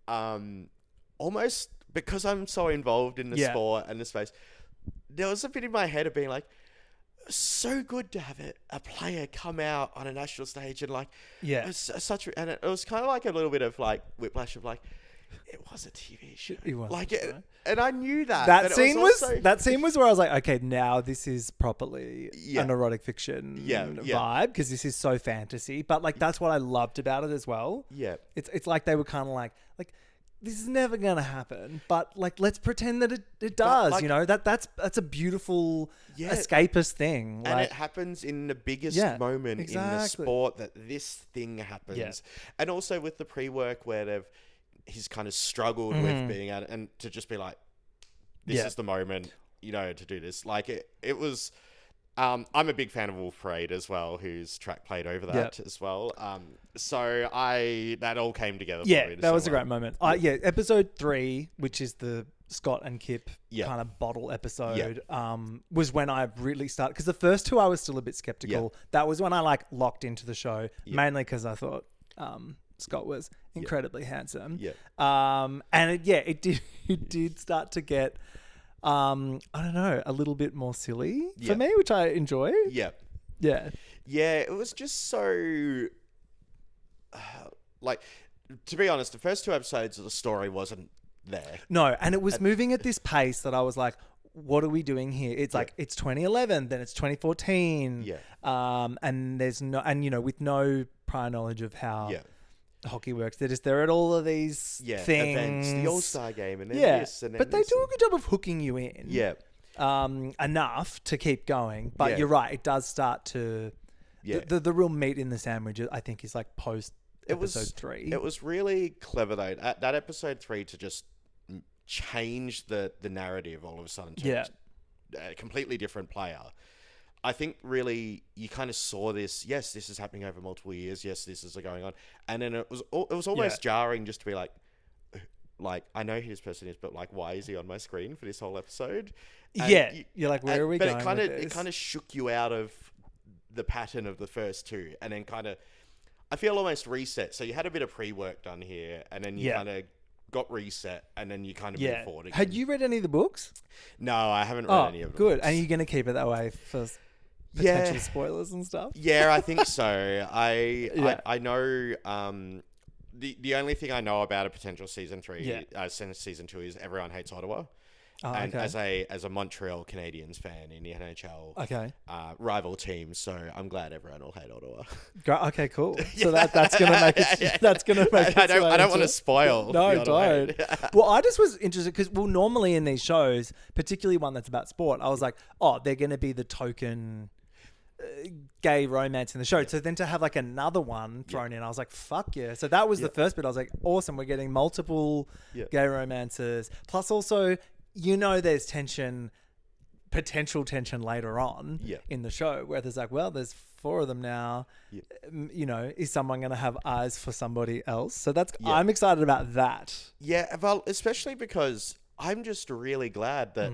almost because I'm so involved in the sport and the space, there was a bit in my head of being like, so good to have a player come out on a national stage and like it was kind of like a little bit of like whiplash of like, it was a TV show. It was like and I knew that scene was where I was like, okay, now this is properly an erotic fiction vibe, because this is so fantasy, but like that's what I loved about it as well. It's like they were kind of like this is never gonna happen, but like let's pretend that it does. Like, you know, that's a beautiful escapist thing, and it happens in the biggest moment in the sport that this thing happens. And also with the pre-work where he's kind of struggled with being out, and to just be like, this is the moment, you know, to do this. Like it was. I'm a big fan of Wolf Parade as well, whose track played over that as well. So that all came together. Yeah, that was a great moment. Episode 3, which is the Scott and Kip kind of bottle episode, was when I really started. Because the first 2 I was still a bit skeptical. That was when I like locked into the show, mainly because I thought Scott was incredibly handsome. And it did start to get. I don't know, a little bit more silly for me, which I enjoy. Yeah. It was just so like, to be honest, the first 2 episodes of the story wasn't there. No, and it was moving at this pace that I was like, what are we doing here? It's like, it's 2011, then it's 2014. And there's with no prior knowledge of how hockey works. They're at all of these things, events, the All-Star game, and then this, and then but they do a good job of hooking you in. Enough to keep going. But you're right, it does start to the real meat in the sandwich, I think, is like post episode 3. It was really clever though, that episode 3, to just change the narrative all of a sudden to a completely different player. I think really you kind of saw this. Yes, this is happening over multiple years. Yes, this is going on, and then it was almost jarring just to be like, like, I know who this person is, but like, why is he on my screen for this whole episode? You're like, where are we going? But it kind of shook you out of the pattern of the first two, and then kind of, I feel almost reset. So you had a bit of pre-work done here, and then you kind of got reset, and then you kind of moved forward again. Had you read any of the books? No, I haven't read any of them. Good. And are you going to keep it that way for potential spoilers and stuff? Yeah, I think so. I know. The only thing I know about a potential season 3, season 2 is everyone hates Ottawa. Oh, and okay. as a Montreal Canadiens fan in the NHL, rival team, so I'm glad everyone will hate Ottawa. Okay, cool. So that's gonna make it. That's gonna make it. I don't want to spoil. No, don't. Well, I just was interested because normally in these shows, particularly one that's about sport, I was like, oh, they're gonna be the token gay romance in the show. So then to have like another one thrown in, I was like, fuck yeah. So that was the first bit. I was like, awesome, we're getting multiple gay romances. Plus also, there's potential tension later on in the show where there's like, well, there's 4 of them now. Is someone going to have eyes for somebody else? So I'm excited about that. Yeah, well, especially because I'm just really glad that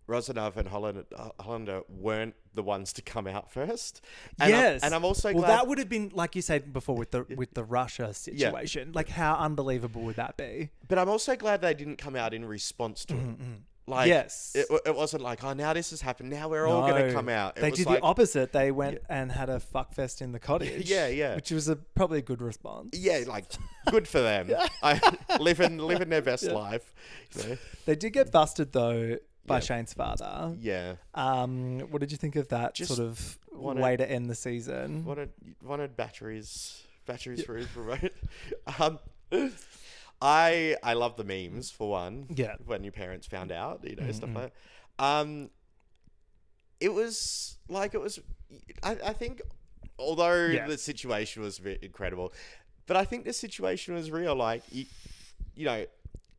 Rosanov and Hollander weren't the ones to come out first. And I'm also glad... Well, that would have been, like you said before, with the Russia situation. Like, how unbelievable would that be? But I'm also glad they didn't come out in response to it. Like, it wasn't like, oh, now this has happened. Now we're all going to come out. They did the opposite. They went and had a fuckfest in the cottage. Which was probably a good response. Yeah, like, good for them. Living their best life. They did get busted, though, by Shane's father. Yeah. What did you think of that sort of way to end the season? Wanted batteries for his remote. I love the memes for one. Yeah. When your parents found out, stuff like that. I think, although the situation was a bit incredible, but I think the situation was real. Like,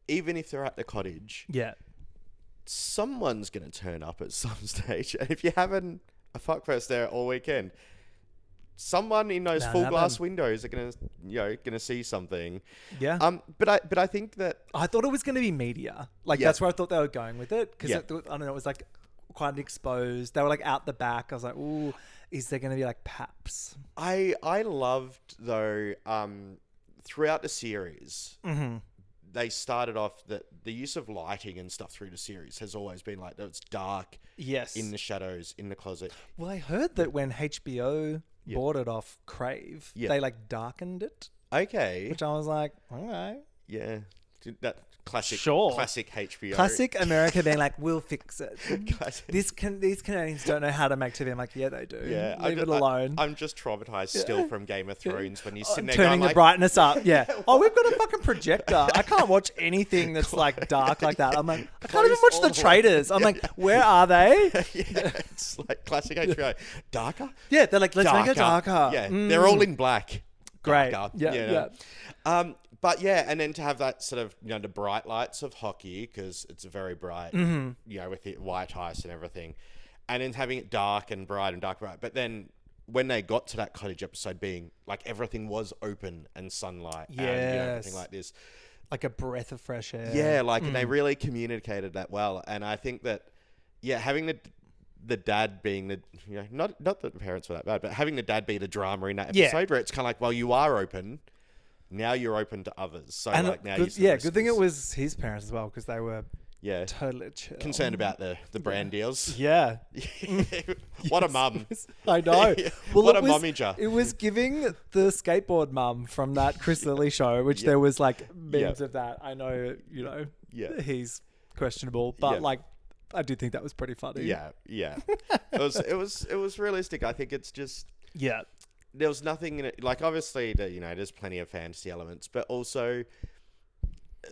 even if they're at the cottage, someone's going to turn up at some stage. And if you're having a fuckfest there all weekend, someone in those full glass windows are going to see something. Yeah. But I think that I thought it was going to be media. Like that's where I thought they were going with it because I don't know. It was like quite exposed. They were like out the back. I was like, ooh, is there going to be like paps? I loved though. Throughout the series. They started off that the use of lighting and stuff through the series has always been like that. It's dark, in the shadows, in the closet. Well, I heard that when HBO bought it off Crave, they like darkened it. Okay, which I was like, okay, yeah, that classic HBO, classic America being like, we'll fix it. These Canadians don't know how to make TV. I'm like, yeah, they do. Yeah, leave it alone. I'm just traumatized still from Game of Thrones when you're sitting there turning going, the brightness up. Yeah. Oh, we've got a fucking projector. I can't watch anything that's like dark like that. I'm like, I can't even watch the Traitors. I'm like, where are they? It's like classic HBO. Darker? Yeah, they're like, let's make it darker. Yeah, they're all in black. Great. Darker. Yeah. But and then to have that sort of, the bright lights of hockey, because it's very bright, with the white ice and everything. And then having it dark and bright. But then when they got to that cottage episode being like everything was open and sunlight and everything like this. Like a breath of fresh air. Yeah, and they really communicated that well. And I think that, having the dad being the, not that the parents were that bad, but having the dad be the drama in that episode where it's kind of like, well, you are open. Now you're open to others. So now good thing it was his parents as well because they were totally chill. Concerned about the brand deals. Yeah. What a mum. I know. Well, what a mummager. It was giving the skateboard mum from that Chris Lilly show, which there was like memes of that. I know, he's questionable, but like I do think that was pretty funny. Yeah. It was realistic. I think it's just there was nothing in it. Like, obviously, there's plenty of fantasy elements, but also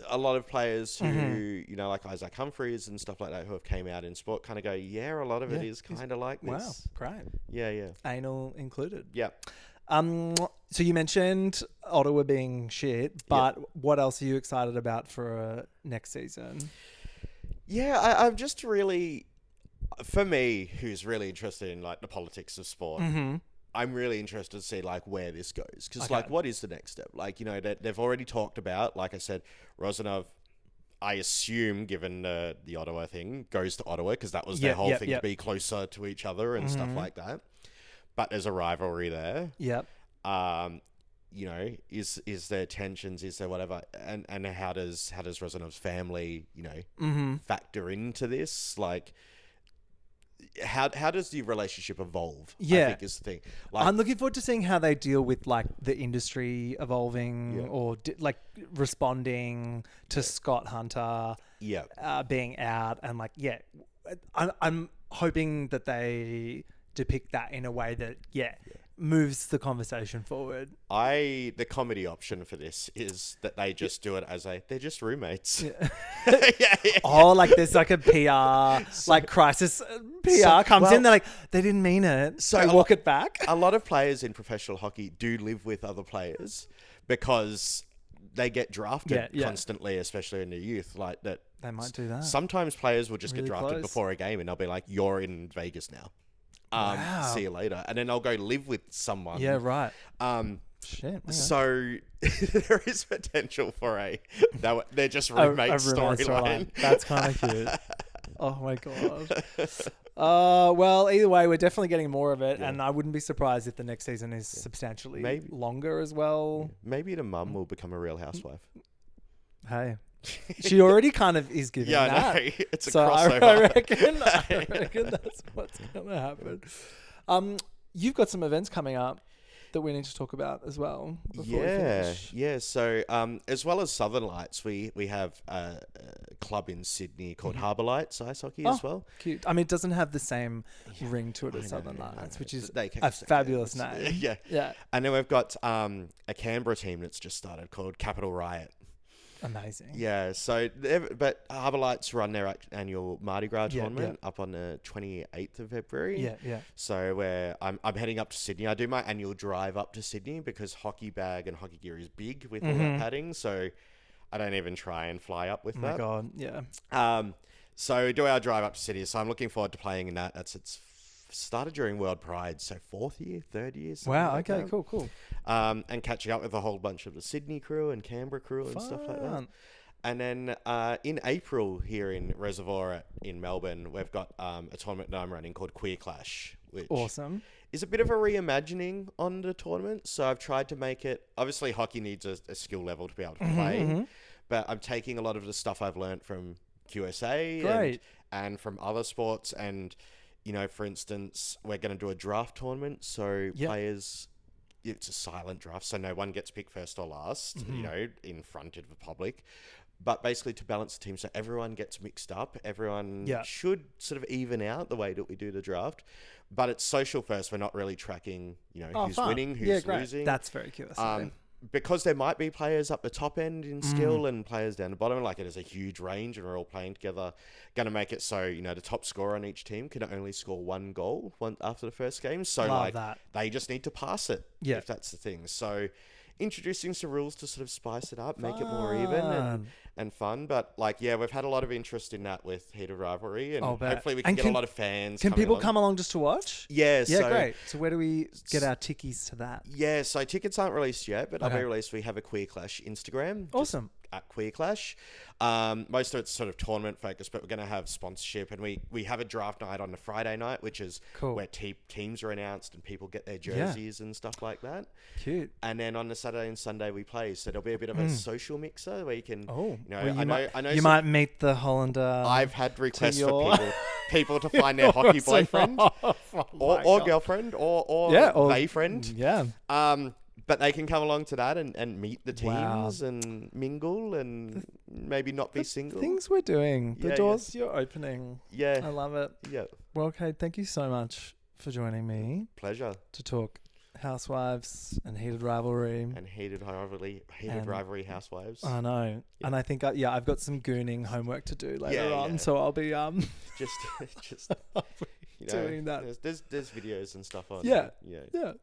a lot of players who, like Isaac Humphries and stuff like that, who have came out in sport, kind of go, a lot of it is kind of like this. Wow, great. Yeah. Anal included. Yeah. So you mentioned Ottawa being shit, but what else are you excited about for next season? Yeah, I'm just really, for me, who's really interested in like the politics of sport. I'm really interested to see like where this goes, because like what is the next step? Like, you know, they've already talked about, like I said, Rozanov, I assume, given the Ottawa thing, goes to Ottawa because that was their whole thing, to be closer to each other and stuff like that. But there's a rivalry there. Yep. You know, is there tensions? Is there whatever? And how does Rozanov's family, you know, factor into this? Like, how does the relationship evolve? I think is the thing. Like, I'm looking forward to seeing how they deal with like the industry evolving or like responding to Scott Hunter being out, and like I'm hoping that they depict that in a way that moves the conversation forward. The comedy option for this is that they just do it as they're just roommates. Oh, like there's like a PR like crisis. PR comes in, they're like, they didn't mean it, so they walk it back. A lot of players in professional hockey do live with other players because they get drafted constantly, especially in the youth. Like that, they might do that. Sometimes players will just Really get drafted close. before a game, and they'll be like, "You're in Vegas now. See you later," and then I'll go live with someone. Yeah, right. Shit. Okay. So there is potential for they're just roommates storyline. That's kind of cute. Oh my god. Well, either way, we're definitely getting more of it, and I wouldn't be surprised if the next season is substantially longer as well. Maybe the mum will become a real housewife. Hey. She already kind of is giving that. I know. It's a so crossover. I reckon that's what's going to happen. You've got some events coming up that we need to talk about as well. Yeah. So as well as Southern Lights, we have a club in Sydney called Harbour Lights Ice Hockey as well. Cute. I mean, it doesn't have the same ring to it as Southern Lights, which is a fabulous name. Yeah. And then we've got a Canberra team that's just started called Capital Riot. Amazing. Yeah, so but Harbour Lights run their annual Mardi Gras tournament up on the 28th of February. Yeah. So I'm heading up to Sydney. I do my annual drive up to Sydney because hockey bag and hockey gear is big with all that padding. So I don't even try and fly up with that. Oh my god, yeah. So we do our drive up to Sydney. So I'm looking forward to playing in that. It's started during World Pride, so 3rd year. Wow, like okay, that. cool. And catching up with a whole bunch of the Sydney crew and Canberra crew and stuff like that. And then in April here in Reservoir in Melbourne, we've got a tournament that I'm running called Queer Clash, which is a bit of a reimagining on the tournament. So I've tried to make it, obviously hockey needs a skill level to be able to play, but I'm taking a lot of the stuff I've learned from QSA and from other sports. And, you know, for instance, we're going to do a draft tournament. So players, it's a silent draft. So no one gets picked first or last, you know, in front of the public. But basically to balance the team, so everyone gets mixed up. Everyone should sort of even out the way that we do the draft. But it's social first. We're not really tracking, you know, who's winning, who's losing. That's very curious. Because there might be players up the top end in skill and players down the bottom. Like, it is a huge range and we're all playing together. Going to make it so, you know, the top scorer on each team can only score one goal after the first game. So, they just need to pass it if that's the thing. So, introducing some rules to sort of spice it up, make it more even and fun. But we've had a lot of interest in that with Heated Rivalry, and hopefully we can get a lot of fans. Can people come along just to watch? Yeah, great. So where do we get our tickies to that? Yeah, so tickets aren't released yet, but they'll be released. We have a Queer Clash Instagram. Awesome. At Queer Clash. Most of it's sort of tournament focused, but we're going to have sponsorship, and we have a draft night on the Friday night, which is where teams are announced and people get their jerseys and stuff like that. Cute. And then on the Saturday and Sunday we play, so there'll be a bit of a social mixer where you can. You might meet the Hollander. I've had requests for people to find their hockey boyfriend or girlfriend or they friend. Yeah. But they can come along to that and meet the teams and mingle and maybe not be single. Things we're doing. The doors you're opening. Yeah. I love it. Yeah. Well, Kade, thank you so much for joining me. Pleasure. To talk Housewives and Heated Rivalry. And Heated Rivalry Housewives. I know. Yeah. And I think, I've got some gooning homework to do later on. So I'll be just doing that. There's videos and stuff on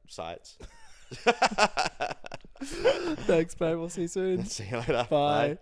sites. Thanks, babe. We'll see you soon. See you later. Bye.